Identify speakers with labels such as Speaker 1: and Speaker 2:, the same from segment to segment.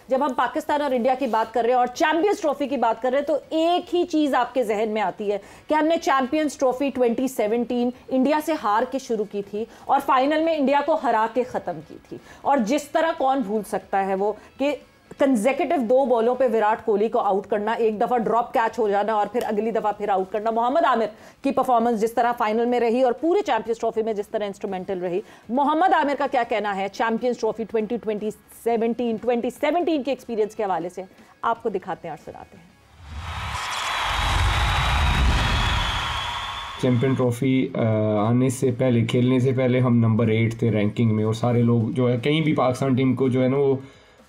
Speaker 1: जब हम पाकिस्तान और इंडिया की बात कर रहे हैं और चैंपियंस ट्रॉफी की बात कर रहे हैं तो एक ही चीज आपके जहन में आती है कि हमने चैंपियंस ट्रॉफी 2017 इंडिया से हार के शुरू की थी और फाइनल में इंडिया को हरा के खत्म की थी। और जिस तरह कौन भूल सकता है वो कि कंसेक्यूटिव 2 बॉलों पे विराट कोहली को आउट करना, एक दफा ड्रॉप कैच हो जाना और फिर अगली दफा फिर आउट करना, मोहम्मद आमिर की परफॉर्मेंस जिस तरह फाइनल में रही और पूरे चैंपियंस ट्रॉफी में जिस तरह इंस्ट्रूमेंटल रही। मोहम्मद आमिर का क्या कहना है चैंपियंस ट्रॉफी 2017 के एक्सपीरियंस के हवाले से, आपको दिखाते हैं और सुनाते हैं।
Speaker 2: चैंपियन ट्रॉफी आने से पहले, खेलने से पहले हम नंबर 8 थे रैंकिंग में और सारे लोग जो है कहीं भी पाकिस्तान टीम को जो है ना वो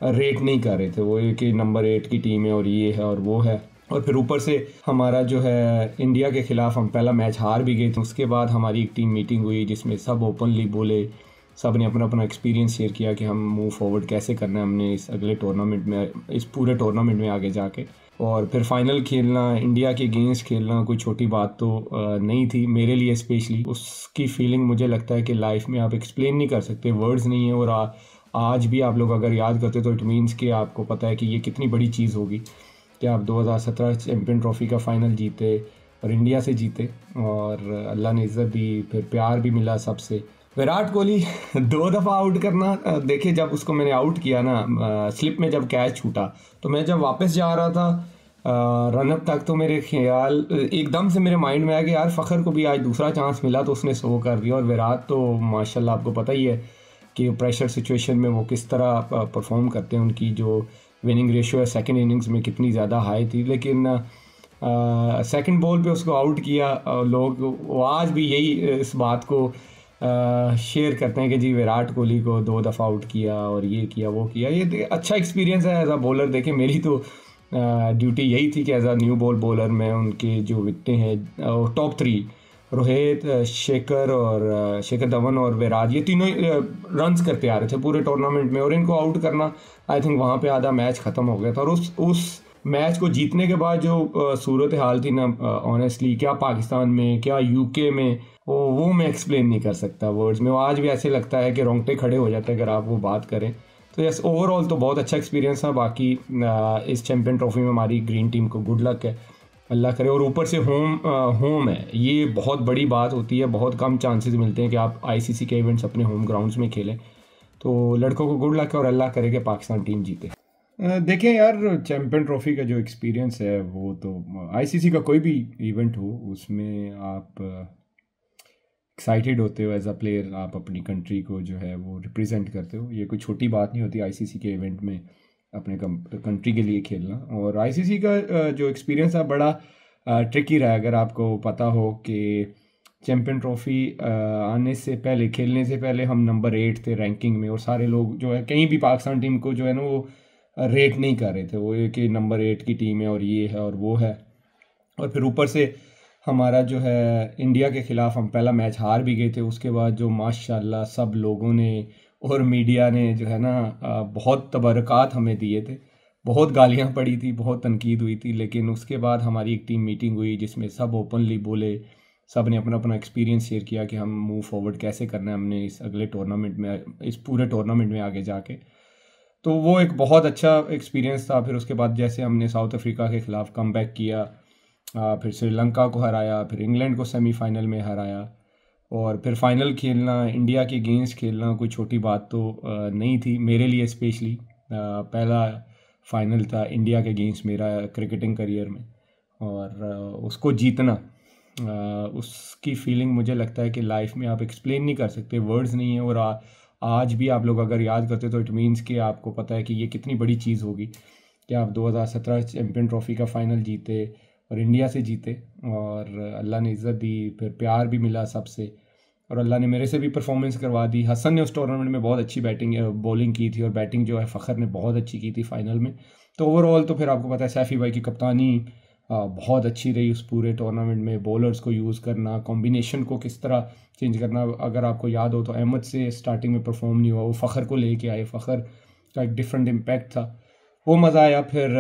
Speaker 2: रेट नहीं कर रहे थे, वो ये कि नंबर 8 की टीम है और ये है और वो है। और फिर ऊपर से हमारा जो है इंडिया के ख़िलाफ़ हम पहला मैच हार भी गए थे। उसके बाद हमारी एक टीम मीटिंग हुई जिसमें सब ओपनली बोले, सब ने अपना अपना एक्सपीरियंस शेयर किया कि हम मूव फॉरवर्ड कैसे करना है हमने इस अगले टूर्नामेंट में, इस पूरे टूर्नामेंट में आगे जाके। और फिर फाइनल खेलना, इंडिया के अगेंस्ट खेलना कोई छोटी बात तो नहीं थी मेरे लिए स्पेशली। उसकी फीलिंग मुझे लगता है कि लाइफ में आप एक्सप्लेन नहीं कर सकते, वर्ड्स नहीं है। और आज भी आप लोग अगर याद करते तो इट मीन्स कि आपको पता है कि ये कितनी बड़ी चीज़ होगी कि आप 2017 चैम्पियन ट्रॉफी का फ़ाइनल जीते और इंडिया से जीते और अल्लाह ने इज़्ज़त दी, फिर प्यार भी मिला सबसे। विराट कोहली 2 दफ़ा आउट करना, देखिए जब उसको मैंने आउट किया ना, स्लिप में जब कैच छूटा तो मैं जब वापस जा रहा था रनअप तक तो मेरे ख्याल एकदम से मेरे माइंड में आया कि यार फ़खर को भी आज दूसरा चांस मिला तो उसने शो कर दिया। और विराट तो माशाल्लाह आपको पता ही है कि प्रेशर सिचुएशन में वो किस तरह परफॉर्म करते हैं, उनकी जो विनिंग रेशियो है सेकंड इनिंग्स में कितनी ज़्यादा हाई थी। लेकिन सेकंड बॉल पे उसको आउट किया, लोग वो आज भी यही इस बात को शेयर करते हैं कि जी विराट कोहली को 2 दफ़ा आउट किया और ये किया वो किया। ये अच्छा एक्सपीरियंस है एज अ बॉलर। देखें मेरी तो ड्यूटी यही थी कि as a new ball bowler मैं उनके जो विकटें हैं टॉप 3 रोहित, शेखर धवन और विराट, ये तीनों रन्स करते आ रहे थे पूरे टूर्नामेंट में और इनको आउट करना आई थिंक वहाँ पे आधा मैच ख़त्म हो गया था। और उस मैच को जीतने के बाद जो सूरत हाल थी ना, ऑनेस्टली क्या पाकिस्तान में क्या यूके में, वो मैं एक्सप्लेन नहीं कर सकता वर्ड्स में। वो आज भी ऐसे लगता है कि रोंगटे खड़े हो जाते हैं अगर आप वो बात करें। तो यस, ओवरऑल तो बहुत अच्छा एक्सपीरियंस था। बाकी इस चैम्पियन ट्रॉफी में हमारी ग्रीन टीम को गुड लक है, अल्लाह करे। और ऊपर से होम है, ये बहुत बड़ी बात होती है। बहुत कम चांसेस मिलते हैं कि आप आईसीसी के इवेंट्स अपने होम ग्राउंड्स में खेलें। तो लड़कों को गुड लक है और अल्लाह करे कि पाकिस्तान टीम जीते। देखें यार, चैम्पियन ट्रॉफी का जो एक्सपीरियंस है वो तो आईसीसी का कोई भी इवेंट हो उसमें आप एक्साइटेड होते हो एज अ प्लेयर, आप अपनी कंट्री को जो है वो रिप्रेजेंट करते हो। ये कोई छोटी बात नहीं होती आईसीसी के इवेंट में अपने कंट्री के लिए खेलना। और आईसीसी का जो एक्सपीरियंस है बड़ा ट्रिकी रहा है। अगर आपको पता हो कि चैम्पियन ट्रॉफी आने से पहले, खेलने से पहले हम नंबर 8 थे रैंकिंग में और सारे लोग जो है कहीं भी पाकिस्तान टीम को जो है ना वो रेट नहीं कर रहे थे, वो ये कि नंबर 8 की टीम है और ये है और वो है। और फिर ऊपर से हमारा जो है इंडिया के ख़िलाफ़ हम पहला मैच हार भी गए थे। उसके बाद जो माशाल्लाह सब लोगों ने और मीडिया ने जो है ना बहुत तबरकात हमें दिए थे, बहुत गालियां पड़ी थी, बहुत तनकीद हुई थी। लेकिन उसके बाद हमारी एक टीम मीटिंग हुई जिसमें सब ओपनली बोले, सब ने अपना अपना एक्सपीरियंस शेयर किया कि हम मूव फॉरवर्ड कैसे करना है हमने इस अगले टूर्नामेंट में, इस पूरे टूर्नामेंट में आगे जाके। तो वो एक बहुत अच्छा एक्सपीरियंस था। फिर उसके बाद जैसे हमने साउथ अफ्रीका के ख़िलाफ़ कमबैक किया, फिर श्रीलंका को हराया, फिर इंग्लैंड को सेमीफाइनल में हराया और फिर फाइनल खेलना, इंडिया के अगेंस्ट खेलना कोई छोटी बात तो नहीं थी मेरे लिए स्पेशली। पहला फाइनल था इंडिया के अगेंस्ट मेरा क्रिकेटिंग करियर में और उसको जीतना, उसकी फीलिंग मुझे लगता है कि लाइफ में आप एक्सप्लेन नहीं कर सकते, वर्ड्स नहीं है। और आज भी आप लोग अगर याद करते तो इट मीन्स कि आपको पता है कि ये कितनी बड़ी चीज़ होगी कि आप 2017 चैम्पियन ट्रॉफी का फ़ाइनल जीते और इंडिया से जीते और अल्लाह ने इज़्ज़त दी, फिर प्यार भी मिला सबसे और अल्लाह ने मेरे से भी परफॉर्मेंस करवा दी। हसन ने उस टूर्नामेंट में बहुत अच्छी बॉलिंग की थी और बैटिंग जो है फ़खर ने बहुत अच्छी की थी फाइनल में। तो ओवरऑल तो फिर आपको पता है सैफ़ी भाई की कप्तानी बहुत अच्छी रही उस पूरे टूर्नामेंट में। बॉलर्स को यूज़ करना, कॉम्बिनेशन को किस तरह चेंज करना, अगर आपको याद हो तो अहमद से स्टार्टिंग में परफॉर्म नहीं हुआ, वो फ़खर को लेके आए, फ़खर का एक डिफरेंट इम्पैक्ट था, वो मज़ा आया। फिर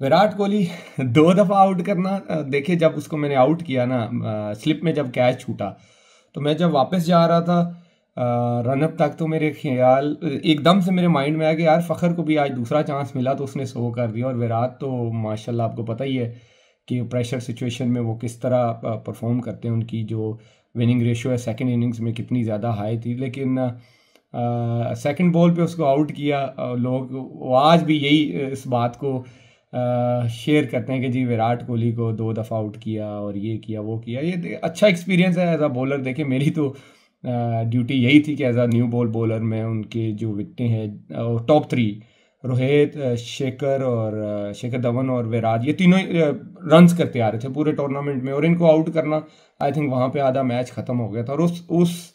Speaker 2: विराट कोहली 2 दफ़ा आउट करना, देखिए जब उसको मैंने आउट किया ना, स्लिप में जब कैच छूटा तो मैं जब वापस जा रहा था रनअप तक तो मेरे ख्याल एकदम से मेरे माइंड में आया कि यार फ़खर को भी आज दूसरा चांस मिला तो उसने 100 कर दिया, और विराट तो माशाल्लाह आपको पता ही है कि प्रेशर सिचुएशन में वो किस तरह परफॉर्म करते हैं। उनकी जो विनिंग रेशियो है सेकंड इनिंग्स में कितनी ज़्यादा हाई थी, लेकिन सेकंड बॉल पे उसको आउट किया। लोग वो आज भी यही इस बात को शेयर करते हैं कि जी विराट कोहली को 2 दफ़ा आउट किया और ये किया वो किया। ये अच्छा एक्सपीरियंस है एज अ बॉलर। देखिए मेरी तो ड्यूटी यही थी कि एज अ न्यू बॉलर मैं उनके जो विकटें हैं टॉप 3 रोहित, शेखर धवन और विराट, ये तीनों रन्स करते आ रहे थे पूरे टूर्नामेंट में, और इनको आउट करना आई थिंक वहाँ पे आधा मैच ख़त्म हो गया था। और उस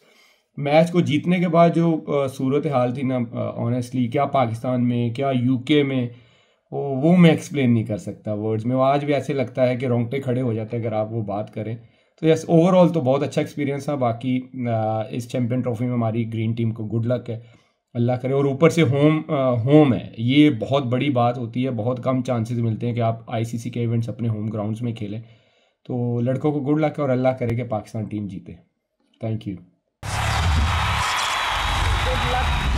Speaker 2: मैच को जीतने के बाद जो सूरत हाल थी ना, ऑनेस्टली क्या पाकिस्तान में क्या यूके में, वो मैं एक्सप्लेन नहीं कर सकता वर्ड्स में। वो आज भी ऐसे लगता है कि रोंगटे खड़े हो जाते हैं अगर आप वो बात करें। तो यस, ओवरऑल तो बहुत अच्छा एक्सपीरियंस था। बाकी इस चैम्पियन ट्रॉफी में हमारी ग्रीन टीम को गुड लक है, अल्लाह करे। और ऊपर से होम है, ये बहुत बड़ी बात होती है। बहुत कम चांसेस मिलते हैं कि आप आईसीसी के इवेंट्स अपने होम ग्राउंड्स में खेलें। तो लड़कों को गुड लक है और अल्लाह करे कि पाकिस्तान टीम जीते। Thank you.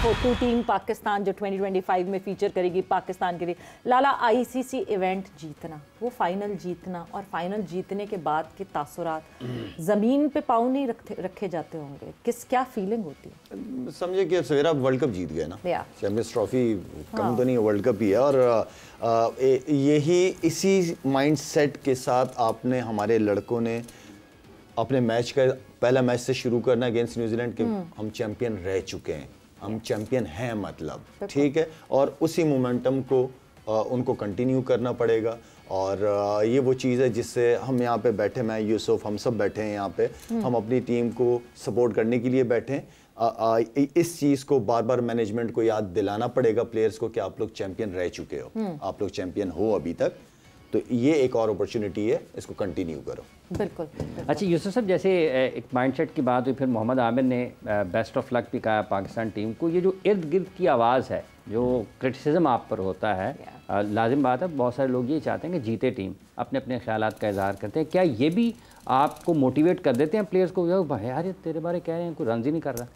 Speaker 1: Photo team Pakistan जो 2025 में फीचर करेगी पाकिस्तान के लिए। लाला, आईसीसी इवेंट जीतना, वो फाइनल जीतना और फाइनल जीतने के बाद के तासुरात, ज़मीन पे पाँव नहीं रखे जाते होंगे, क्या फीलिंग होती है?
Speaker 3: समझे कि सवेरा वर्ल्ड कप जीत गए ना, चैंपियंस ट्रॉफी कम तो नहीं है, वर्ल्ड कप ही है। और यही इसी माइंडसेट के साथ आपने हमारे लड़कों ने अपने मैच का पहला मैच से शुरू करना अगेंस्ट न्यूजीलैंड के हम चैंपियन रह चुके हैं, हम चैंपियन हैं मतलब, ठीक है। और उसी मोमेंटम को उनको कंटिन्यू करना पड़ेगा। और ये वो चीज़ है जिससे हम यहाँ पे बैठे, मैं यूसुफ, हम सब बैठे हैं यहाँ पे, हम अपनी टीम को सपोर्ट करने के लिए बैठे हैं। इस चीज़ को बार बार मैनेजमेंट को याद दिलाना पड़ेगा प्लेयर्स को कि आप लोग चैंपियन रह चुके हो, आप लोग चैंपियन हो अभी तक, तो ये एक और अपॉर्चुनिटी है, इसको कंटिन्यू करो।
Speaker 1: बिल्कुल।
Speaker 4: अच्छा यूसुफ साहब, जैसे एक माइंडसेट की बात हुई, फिर मोहम्मद आमिर ने बेस्ट ऑफ लक भी कहा पाकिस्तान टीम को। ये जो इर्द गिर्द की आवाज़ है, जो क्रिटिसिज्म आप पर होता है, लाजिम बात है, बहुत सारे लोग ये चाहते हैं कि जीते टीम, अपने अपने ख्यालात का इजहार करते हैं। क्या ये भी आपको मोटिवेट कर देते हैं प्लेयर्स को, यार ये तेरे बारे कह रहे हैं, कोई रन ही नहीं कर रहा?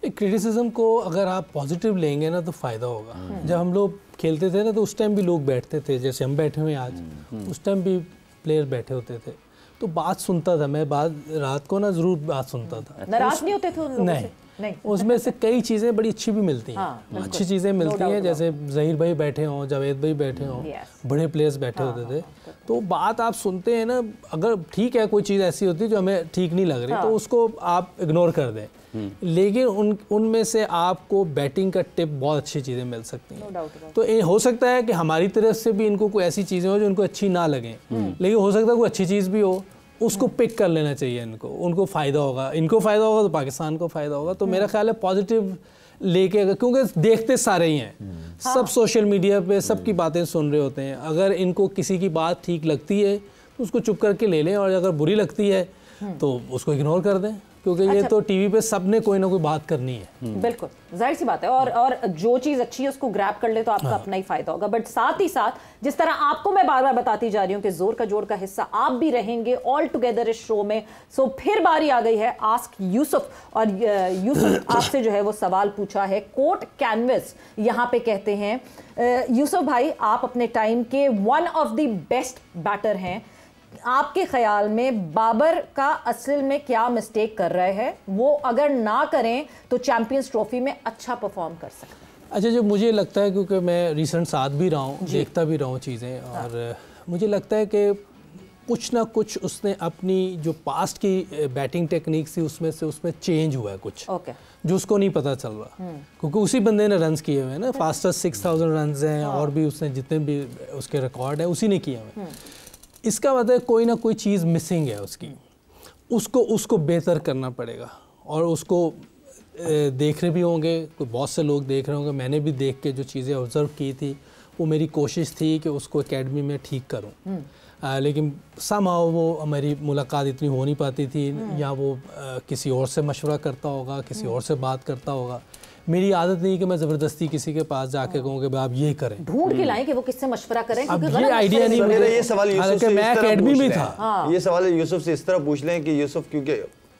Speaker 5: क्रिटिसिज्म को अगर आप पॉजिटिव लेंगे ना तो फ़ायदा होगा। जब हम लोग खेलते थे ना तो उस टाइम भी लोग बैठते थे, जैसे हम बैठे हुए आज, उस टाइम भी प्लेयर बैठे होते थे, तो बात सुनता था मैं, रात को ना ज़रूर बात सुनता था।
Speaker 1: नाराज़ नहीं होते थे उन लोगों से? नहीं,
Speaker 5: उसमें से कई चीज़ें बड़ी अच्छी भी मिलती हैं। अच्छी चीज़ें मिलती हैं, जैसे ज़हीर भाई बैठे हों, जावेद भाई बैठे हों, बड़े प्लेयर्स बैठे होते थे, तो बात आप सुनते हैं ना। अगर ठीक है कोई चीज़ ऐसी होती है जो हमें ठीक नहीं लग रही, तो उसको आप इग्नोर कर दें, लेकिन उनमें से आपको बैटिंग का टिप बहुत अच्छी चीज़ें मिल सकती हैं। तो ये हो सकता है कि हमारी तरफ से भी इनको कोई ऐसी चीज़ें हो जो उनको अच्छी ना लगें, लेकिन हो सकता है कोई अच्छी चीज़ भी हो, उसको पिक कर लेना चाहिए इनको, उनको फ़ायदा होगा, इनको फ़ायदा होगा तो पाकिस्तान को फ़ायदा होगा। तो मेरा ख्याल है पॉजिटिव लेके, क्योंकि देखते सारे ही हैं, सब सोशल मीडिया पे सबकी बातें सुन रहे होते हैं। अगर इनको किसी की बात ठीक लगती है तो उसको चुप करके ले लें, और अगर बुरी लगती है तो उसको इग्नोर कर दें, क्योंकि ये तो टीवी पे सबने कोई ना कोई बात करनी है।
Speaker 1: बिल्कुल जाहिर सी बात है। और जो चीज़ अच्छी है उसको ग्रैब कर ले तो आपका अपना ही फायदा होगा। बट साथ ही साथ जिस तरह आपको मैं बार बार बताती जा रही हूँ कि जोर का जोड़ का हिस्सा आप भी रहेंगे ऑल टुगेदर इस शो में। सो फिर बारी आ गई है आस्क यूसुफ, और यूसुफ आपसे जो है वो सवाल पूछा है, कोट कैनवस यहाँ पे कहते हैं। यूसुफ भाई, आप अपने टाइम के one of the best batter हैं, आपके ख्याल में बाबर का असल में क्या मिस्टेक कर रहे हैं, वो अगर ना करें तो चैंपियंस ट्रॉफी में अच्छा परफॉर्म कर सकते हैं?
Speaker 5: अच्छा, जो मुझे लगता है, क्योंकि मैं रिसेंट साथ भी रहा हूँ, देखता भी रहा हूँ चीज़ें, और मुझे लगता है कि कुछ ना कुछ उसने अपनी जो पास्ट की बैटिंग टेक्निक थी उसमें चेंज हुआ है कुछ, जो उसको नहीं पता चल रहा, क्योंकि उसी बंदे ने रन्स किए हुए हैं ना, फास्टेस्ट 6000 रन्स हैं, और भी उसने जितने भी उसके रिकॉर्ड है उसी ने किए हुए हैं। इसका मतलब कोई ना कोई चीज़ मिसिंग है उसकी, उसको बेहतर करना पड़ेगा। और उसको देख रहे भी होंगे, कोई बहुत से लोग देख रहे होंगे, मैंने भी देख के जो चीज़ें ऑब्ज़र्व की थी, वो मेरी कोशिश थी कि उसको एकेडमी में ठीक करूं, लेकिन समहाउ वो हमारी मुलाकात इतनी हो नहीं पाती थी, या वो किसी और से मशवरा करता होगा, किसी और से बात करता होगा। मेरी आदत नहीं कि मैं ज़बरदस्ती किसी के पास जाके कहूँ कि आप ये करें,
Speaker 1: ढूंढ के लाएं कि वो किससे मशवरा करें।
Speaker 5: अब ये आइडिया नहीं,
Speaker 3: ये सवाल यूसुफ से
Speaker 5: मैं एकेडमी में था,
Speaker 3: ये सवाल यूसुफ से इस तरह पूछ लें कि यूसुफ, क्योंकि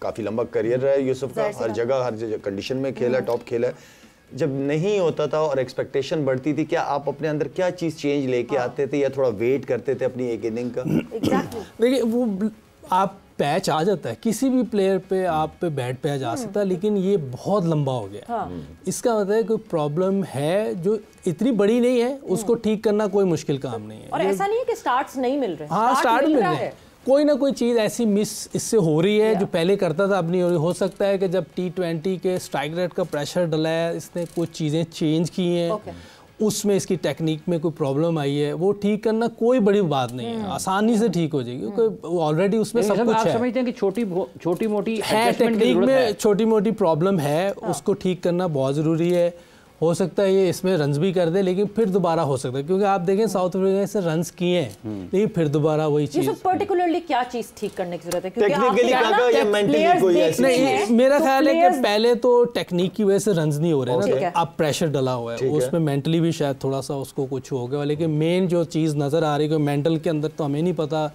Speaker 3: काफ़ी लंबा करियर रहा है यूसुफ का, हर जगह कंडीशन में खेला, टॉप खेला है। जब नहीं होता था और एक्सपेक्टेशन बढ़ती थी, क्या आप अपने अंदर क्या चीज़ चेंज लेके आते थे या थोड़ा वेट करते थे अपनी एक इनिंग का?
Speaker 5: देखिए वो आप पैच आ जाता है, किसी भी प्लेयर पे आप पे बैड पैच आ सकता है, लेकिन ये बहुत लंबा हो गया। इसका मतलब है कोई प्रॉब्लम है जो इतनी बड़ी नहीं है, उसको ठीक करना कोई मुश्किल काम नहीं है।
Speaker 1: और ऐसा नहीं है कि स्टार्ट्स नहीं मिल रहे।
Speaker 5: हाँ, स्टार्ट मिल रहे हैं, कोई ना कोई चीज़ ऐसी मिस इससे हो रही है जो पहले करता था अब नहीं हो रही। हो सकता है कि जब T20 के स्ट्राइक रेट का प्रेशर डला है, इसने कुछ चीज़ें चेंज की हैं, उसमें इसकी टेक्निक में कोई प्रॉब्लम आई है, वो ठीक करना कोई बड़ी बात नहीं है, आसानी से ठीक हो जाएगी क्योंकि ऑलरेडी उसमें सब कुछ
Speaker 4: आप
Speaker 5: है।
Speaker 4: समझते हैं कि छोटी मोटी
Speaker 5: है, टेक्निक में छोटी मोटी प्रॉब्लम है, उसको ठीक करना बहुत ज़रूरी है। हो सकता है ये इसमें रन्स भी कर दे, लेकिन फिर दोबारा हो सकता है, क्योंकि आप देखें साउथ अफ्रीका से रन्स किए हैं लेकिन फिर दोबारा वही चीज़।
Speaker 1: पर्टिकुलरली क्या चीज़ ठीक करने की जरूरत है?
Speaker 3: टेक्निकली या मेंटली कोई ऐसी
Speaker 5: नहीं, मेरा ख्याल है कि पहले तो टेक्निक की वजह से रन्स नहीं हो रहे ना, अब प्रेशर डला हुआ है, उसमें मेंटली भी शायद थोड़ा सा उसको कुछ हो गया, लेकिन मेन जो चीज़ नज़र आ रही है मेंटल के अंदर, तो हमें नहीं पता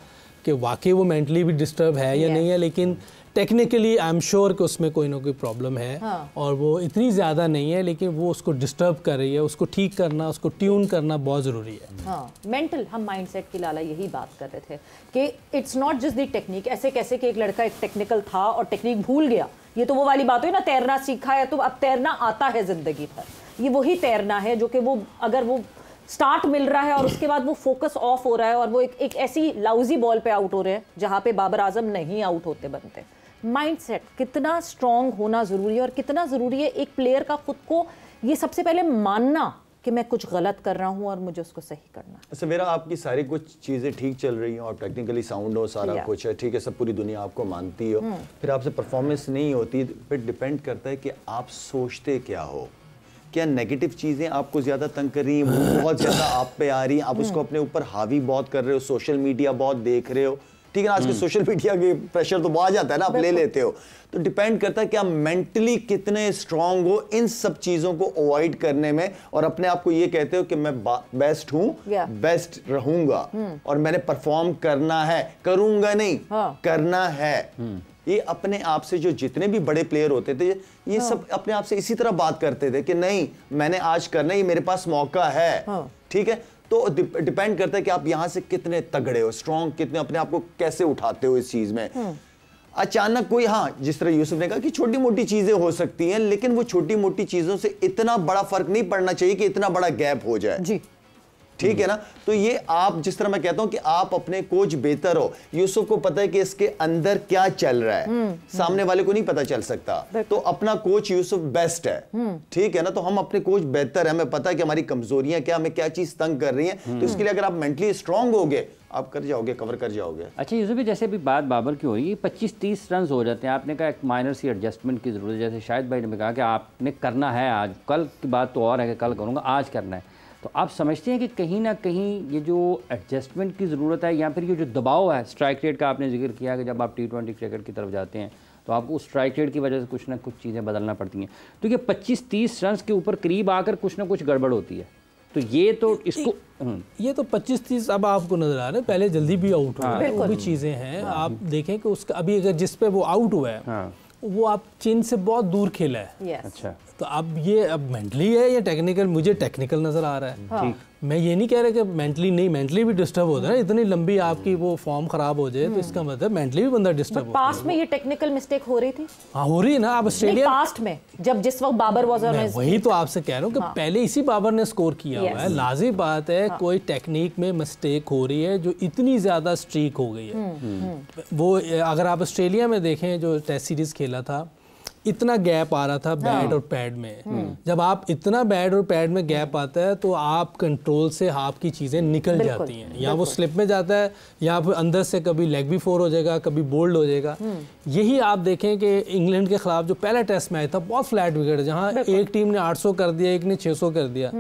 Speaker 5: कि वाकई वो मेंटली भी डिस्टर्ब है या नहीं है, लेकिन टेक्निकली आई एम श्योर कि उसमें कोई ना कोई प्रॉब्लम है। और वो इतनी ज़्यादा नहीं है, लेकिन वो उसको डिस्टर्ब कर रही है, उसको ठीक करना, उसको ट्यून करना बहुत ज़रूरी है।
Speaker 1: हाँ, मेंटल, हम माइंडसेट की लाला यही बात कर रहे थे कि it's not just the technique. ऐसे कैसे कि एक लड़का एक टेक्निकल था और टेक्निक भूल गया, ये तो वो वाली बात हुई ना, तैरना सीखा है तो अब तैरना आता है ज़िंदगी भर। ये वही तैरना है जो कि वो अगर वो स्टार्ट मिल रहा है और उसके बाद वो फोकस ऑफ हो रहा है और वो एक ऐसी लाउजी बॉल पे आउट हो रहे हैं जहाँ पे बाबर आजम नहीं आउट होते बनते। माइंडसेट कितना स्ट्रांग होना ज़रूरी है और कितना ज़रूरी है एक प्लेयर का खुद को ये सबसे पहले मानना कि मैं कुछ गलत कर रहा हूँ और मुझे उसको सही करना।
Speaker 3: अच्छा, मेरा आपकी सारी कुछ चीज़ें ठीक चल रही हो और टेक्निकली साउंड हो, सारा कुछ है, ठीक है, सब पूरी दुनिया आपको मानती हो, फिर आपसे परफॉर्मेंस नहीं होती, फिर डिपेंड करता है कि आप सोचते क्या हो। क्या नेगेटिव चीज़ें आपको ज़्यादा तंग कर रही हैं, बहुत ज़्यादा आप पे आ रही हैं, आप उसको अपने ऊपर हावी बहुत कर रहे हो, सोशल मीडिया बहुत देख रहे हो, ठीक है ना, आज के सोशल मीडिया के प्रेशर तो आ जाता है ना, आप ले लेते हो, तो डिपेंड करता है कि आप मेंटली कितने स्ट्रांग हो इन सब चीज़ों को अवॉइड करने में, और अपने आप को ये कहते हो कि मैं बेस्ट हूँ, बेस्ट रहूंगा और मैंने परफॉर्म करना है, करूंगा नहीं, करना है। ये अपने आप से जो जितने भी बड़े प्लेयर होते थे ये सब अपने आप से इसी तरह बात करते थे कि नहीं मैंने आज करना, ये मेरे पास मौका है, ठीक है। तो डिपेंड करता है कि आप यहां से कितने तगड़े हो, स्ट्रांग कितने, अपने आप को कैसे उठाते हो इस चीज में। अचानक कोई, हाँ जिस तरह यूसुफ ने कहा कि छोटी मोटी चीजें हो सकती हैं, लेकिन वो छोटी मोटी चीजों से इतना बड़ा फर्क नहीं पड़ना चाहिए कि इतना बड़ा गैप हो जाए जी, ठीक है ना। तो ये आप जिस तरह मैं कहता हूं कि आप अपने कोच बेहतर हो, यूसुफ को पता है कि इसके अंदर क्या चल रहा है, सामने वाले को नहीं पता चल सकता, तो अपना कोच यूसुफ बेस्ट है, ठीक है ना। तो हम अपने कोच बेहतर है, हमें पता है कि हमारी कमजोरियां क्या, हमें क्या चीज तंग कर रही है, तो इसके लिए अगर आप मेंटली स्ट्रांग होगे आप कर जाओगे, कवर कर जाओगे।
Speaker 4: अच्छा यूसुफ भी, जैसे भी बात बाबर की हो रही है, 25-30 रन हो जाते हैं, आपने कहा एक माइनर सी एडजस्टमेंट की जरूरत है, जैसे शाहिद भाई ने कहा कि आपने करना है आज, कल की बात तो और है कि कल करूंगा, आज करना है, तो आप समझते हैं कि कहीं ना कहीं ये जो एडजस्टमेंट की ज़रूरत है या फिर ये जो दबाव है, स्ट्राइक रेट का आपने जिक्र किया कि जब आप T20 क्रिकेट की तरफ जाते हैं तो आपको स्ट्राइक रेट की वजह से कुछ ना कुछ चीज़ें बदलना पड़ती हैं, तो ये 25-30 रन के ऊपर करीब आकर कुछ ना कुछ गड़बड़ होती है, तो ये तो इसको
Speaker 5: ये तो 25-30 अब आपको नजर आ रहे हैं, पहले जल्दी भी आउट हुआ है, वो भी चीज़ें हैं। आप देखें कि उसका अभी अगर जिस पे वो आउट हुआ है वो आप चिन से बहुत दूर खेला है।
Speaker 4: अच्छा,
Speaker 5: तो अब ये अब मेंटली है या टेक्निकल, मुझे टेक्निकल नजर आ रहा है। ठीक, मैं ये नहीं कह रहा कि मेंटली नहीं, मेंटली भी डिस्टर्ब होता है ना, इतनी लंबी आपकी वो फॉर्म खराब हो जाए तो इसका मतलब मेंटली भी बंदा डिस्टर्ब हो।
Speaker 1: पास्ट में ये टेक्निकल मिस्टेक हो रही थी,
Speaker 5: हाँ हो रही है ना। अब ऑस्ट्रेलिया
Speaker 1: पास्ट में जब जिस वक्त बाबर वाज ऑन,
Speaker 5: वही तो आपसे कह रहा हूँ कि पहले इसी बाबर ने स्कोर किया हुआ है, लाजिम बात है कोई टेक्निक में मिस्टेक हो रही है जो इतनी ज्यादा स्ट्रीक हो गई है। वो अगर आप ऑस्ट्रेलिया में देखें जो टेस्ट सीरीज खेला था, इतना गैप आ रहा था बैट और पैड में, जब आप इतना बैट और पैड में गैप आता है तो आप कंट्रोल से आपकी चीज़ें निकल जाती हैं, या वो स्लिप में जाता है या फिर अंदर से कभी लेग भी फोर हो जाएगा, कभी बोल्ड हो जाएगा। यही आप देखें कि इंग्लैंड के खिलाफ जो पहला टेस्ट मैच था बहुत फ्लैट विकेट, जहाँ एक टीम ने 800 कर दिया, एक ने 600 कर दिया,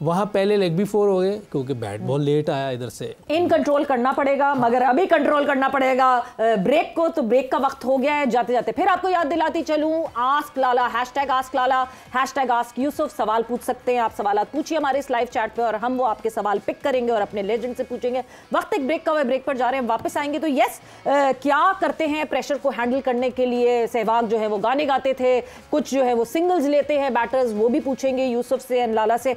Speaker 5: वहाँ पहले लेग भी 4 हो गए क्योंकि बैट बॉल लेट आया इधर से।
Speaker 1: इन कंट्रोल करना पड़ेगा, मगर अभी कंट्रोल करना पड़ेगा ब्रेक को, तो ब्रेक का वक्त हो गया है। जाते जाते फिर आपको याद दिलाती चलूं, आस्क लाला, #आस्क लाला, #आस्क यूसुफ, सवाल पूछ सकते हैं आप। सवाल पूछिए हमारे इस लाइव चैट पे और हम वो आपके सवाल पिक करेंगे और अपने लेजेंड से पूछेंगे। वक्त एक ब्रेक का है, ब्रेक पर जा रहे हैं, वापस आएंगे तो यस क्या करते हैं प्रेशर को हैंडल करने के लिए। सहवाग जो है वो गाने गाते थे, कुछ जो है वो सिंगल्स लेते हैं बैटर्स, वो भी पूछेंगे यूसुफ से एंड लाला से।